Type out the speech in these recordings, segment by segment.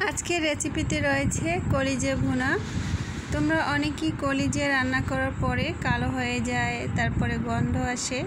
আজকের রেসিপিতে রয়েছে কলিজা ভুনা। তোমরা অনেকেই কলিজা রান্না করার পরে কালো হয়ে যায়, তারপরে গন্ধ আসে।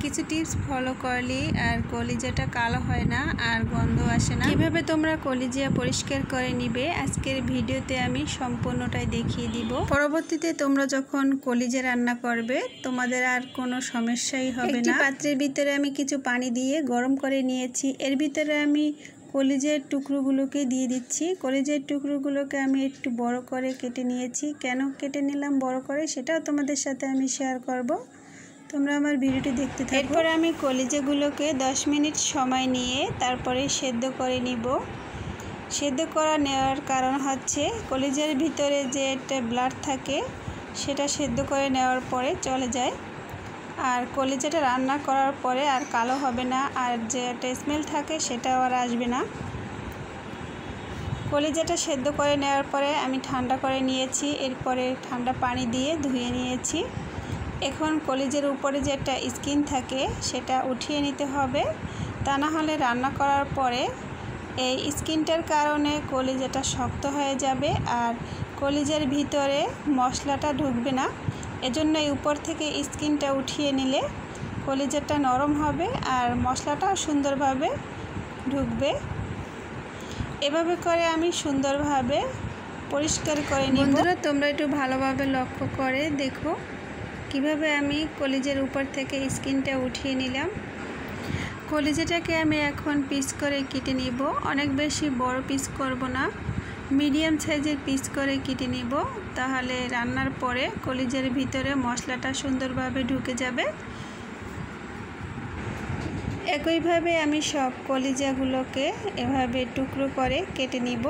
কিছু টিপস ফলো করলে আর কলিজাটা কালো হয় না আর গন্ধ আসে না। কিভাবে তোমরা কলিজা পরিষ্কার করে নিবে আজকের ভিডিওতে আমি সম্পূর্ণটাই দেখিয়ে দিব। পরবর্তীতে তোমরা যখন কলিজা রান্না করবে তোমাদের আর কোনো সমস্যাই হবে না। একটি পাত্রের ভিতরে আমি কিছু পানি দিয়ে গরম করে নিয়েছি। এর ভিতরে আমি কলিজার টুকরোগুলোকে দিয়ে দিচ্ছি। কলিজার টুকরোগুলোকে আমি একটু বড় করে কেটে নিয়েছি। কেন কেটে নিলাম বড় করে সেটাও তোমাদের সাথে আমি শেয়ার করব, তোমরা আমার ভিডিওটি দেখতে থাকো। এরপর আমি কলিজাগুলোকে 10 মিনিট সময় নিয়ে তারপরে সেদ্ধ করে নিব। সেদ্ধ করা নেওয়ার কারণ হচ্ছে কলিজার ভিতরে যে একটা ব্লাড থাকে সেটা সেদ্ধ করে নেওয়ার পরে চলে যায়, আর কলিজাটা রান্না করার পরে আর কালো হবে না, আর যে একটা স্মেল থাকে সেটাও আর আসবে না। কলিজাটা সেদ্ধ করে নেওয়ার পরে আমি ঠান্ডা করে নিয়েছি। এরপরে ঠান্ডা পানি দিয়ে ধুয়ে নিয়েছি। এখন কলিজার উপরে যে একটা স্কিন থাকে সেটা উঠিয়ে নিতে হবে, তা না হলে রান্না করার পরে এই স্কিনটার কারণে কলিজাটা শক্ত হয়ে যাবে আর কলিজার ভিতরে মশলাটা ঢুকবে না। এজন্য এই উপর থেকে স্কিনটা উঠিয়ে নিলে কলিজাটা নরম হবে আর মশলাটাও সুন্দরভাবে ঢুকবে। এভাবে করে আমি সুন্দরভাবে পরিষ্কার করে নিব। বন্ধুরা, তোমরা একটু ভালোভাবে লক্ষ্য করে দেখো কিভাবে আমি কলিজার উপর থেকে স্কিনটা উঠিয়ে নিলাম। কলিজাটাকে আমি এখন পিস করে কেটে নিব। অনেক বেশি বড় পিস করব না, মিডিয়াম সাইজের পিস করে কেটে নিব, তাহলে রান্নার পরে কলিজার ভিতরে মশলাটা সুন্দরভাবে ঢুকে যাবে। একইভাবে আমি সব কলিজাগুলোকে এভাবে টুকরো করে কেটে নিব।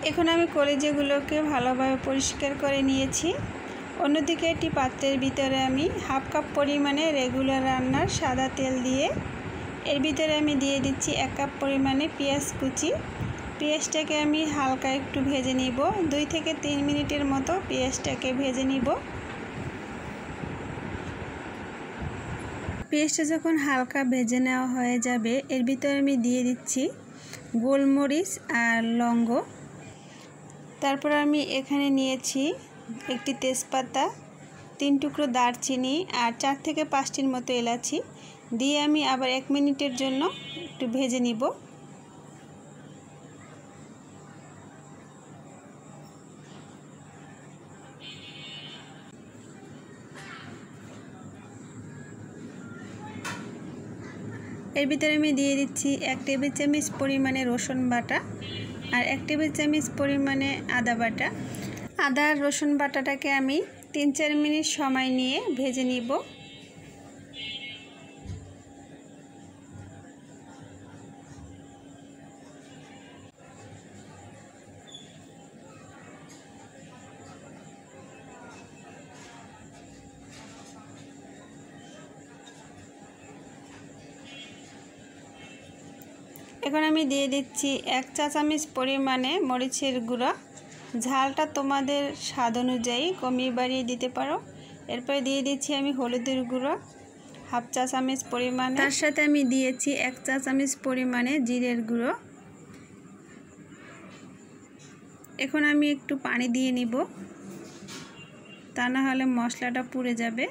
এখন আমি কলিজাগুলোকে ভালোভাবে পরিষ্কার করে নিয়েছি। অন্যদিকে একটি পাত্রের ভিতরে আমি হাফ কাপ পরিমাণে রেগুলার রান্নার সাদা তেল দিয়ে এর ভিতরে আমি দিয়ে দিচ্ছি 1 কাপ পরিমাণে পেঁয়াজ কুচি। পেঁয়াজটাকে আমি হালকা একটু ভেজে নিব, 2 থেকে 3 মিনিটের মতো পেঁয়াজটাকে ভেজে নিব। পেঁয়াজটা যখন হালকা ভেজে নেওয়া হয়ে যাবে এর ভিতরে আমি দিয়ে দিচ্ছি গোলমরিচ আর লবঙ্গ। তারপর আমি এখানে নিয়েছি একটি তেজপাতা, 3 টুকরো দারচিনি আর 4 থেকে 5টির মতো এলাচি দিয়ে আমি আবার 1 মিনিটের জন্য একটু ভেজে নিব। এর ভিতরে আমি দিয়ে দিচ্ছি 1 টেবিল চামচ পরিমাণে রসুন বাটা আর 1 টেবিল চামচ পরিমাণে আদা বাটা। আদা আর রসুন বাটাটাকে আমি 3-4 মিনিট সময় নিয়ে ভেজে নিব। এখন আমি দিয়ে দিচ্ছি 1 চা চামচ পরিমাণে মরিচের গুঁড়া। ঝালটা তোমাদের স্বাদ অনুযায়ী কমিয়ে বাড়িয়ে দিতে পারো। এরপরে দিয়ে দিচ্ছি আমি হলুদের গুঁড়ো হাফ চা চামচ পরিমাণে, তার সাথে আমি দিয়েছি 1 চা চামচ পরিমাণে জিরের গুঁড়ো। এখন আমি একটু পানি দিয়ে নিব, তা না হলে মশলাটা পুড়ে যাবে।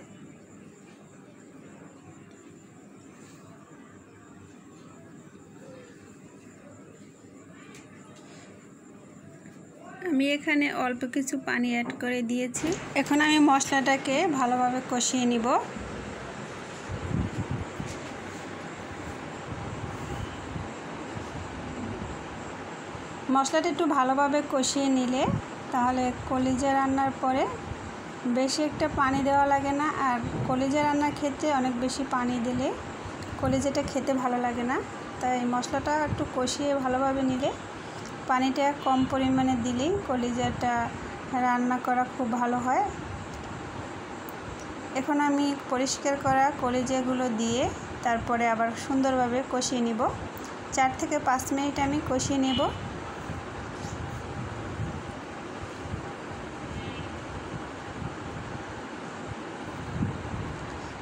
আমি এখানে অল্প কিছু পানি অ্যাড করে দিয়েছি। এখন আমি মশলাটাকে ভালোভাবে কষিয়ে নিব। মশলাটা একটু ভালোভাবে কষিয়ে নিলে তাহলে কলিজা রান্নার পরে বেশি একটা পানি দেওয়া লাগে না, আর কলিজা রান্নার ক্ষেত্রে অনেক বেশি পানি দিলে কলিজাটা খেতে ভালো লাগে না। তাই মশলাটা একটু কষিয়ে ভালোভাবে নিলে, পানিটা কম পরিমাণে দিলেই কলিজাটা রান্না করা খুব ভালো হয়। এখন আমি পরিষ্কার করা কলিজাগুলো দিয়ে তারপরে আবার সুন্দরভাবে কষিয়ে নিব। 4 থেকে 5 মিনিট আমি কষিয়ে নেব।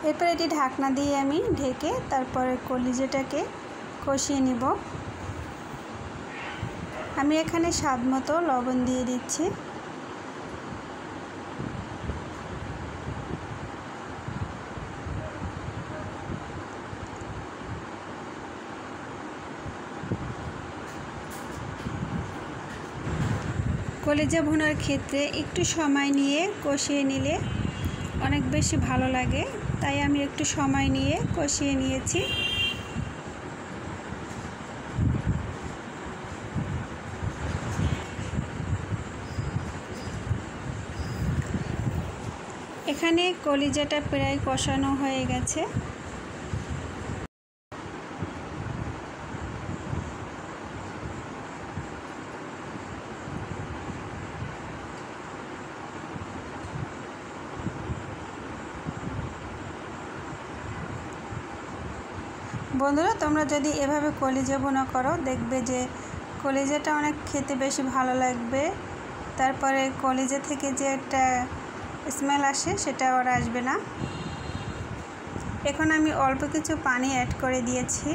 এরপর এটি ঢাকনা দিয়ে আমি ঢেকে তারপরে কলিজাটাকে কষিয়ে নিব। আমি এখানে স্বাদ মতো লবণ দিয়ে দিচ্ছি। কলিজা ভুনার ক্ষেত্রে একটু সময় নিয়ে কষিয়ে নিলে অনেক বেশি ভালো লাগে, তাই আমি একটু সময় নিয়ে কষিয়ে নিয়েছি। এখানে কলিজাটা প্রায় কষানো হয়ে গেছে। বন্ধুরা, তোমরা যদি এভাবে কলিজা ভুনা করো দেখবে যে কলিজাটা অনেক খেতে বেশি ভালো লাগবে। তারপরে কলিজা থেকে যে একটা স্মেল আসে সেটা আর আসবে না। এখন আমি অল্প কিছু পানি অ্যাড করে দিয়েছি।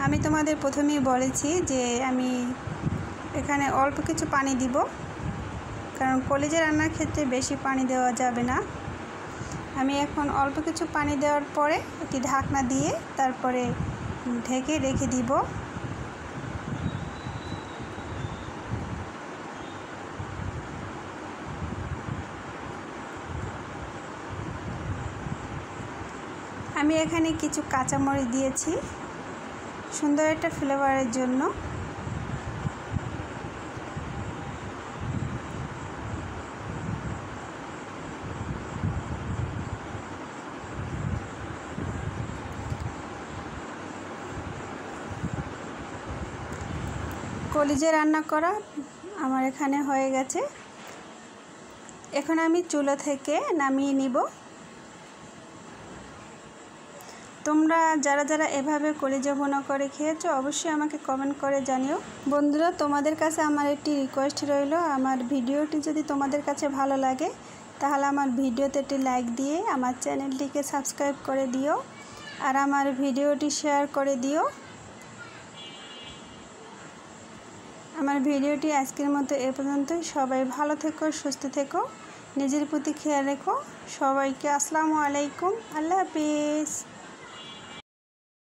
আমি তোমাদের প্রথমেই বলেছি যে আমি এখানে অল্প কিছু পানি দিব, কারণ কলিজা রান্নার ক্ষেত্রে বেশি পানি দেওয়া যাবে না। আমি এখন অল্প কিছু পানি দেওয়ার পরে একটি ঢাকনা দিয়ে তারপরে ঢেকে রেখে দিব। আমি এখানে কিছু কাঁচামরিচ দিয়েছি সুন্দর একটা ফ্লেভারের জন্য। কলিজা রান্না করা আমার এখানে হয়ে গেছে। এখন আমি চুলা থেকে নামিয়ে নিব। তোমরা যারা যারা এভাবে কলিজা ভুনা করে খেয়েছো অবশ্যই আমাকে কমেন্ট করে জানিও। বন্ধুরা, তোমাদের কাছে আমার একটি রিকোয়েস্ট রইল, আমার ভিডিওটি যদি তোমাদের কাছে ভালো লাগে তাহলে আমার ভিডিওতে একটি লাইক দিয়ে আমার চ্যানেলটিকে সাবস্ক্রাইব করে দিও আর আমার ভিডিওটি শেয়ার করে দিও। আমার ভিডিওটি আজকের মতো এ পর্যন্তই। সবাই ভালো থেকো, সুস্থ থেকো, নিজের প্রতি খেয়াল রেখো। সবাইকে আসসালামু আলাইকুম, আল্লাহ হাফিজ।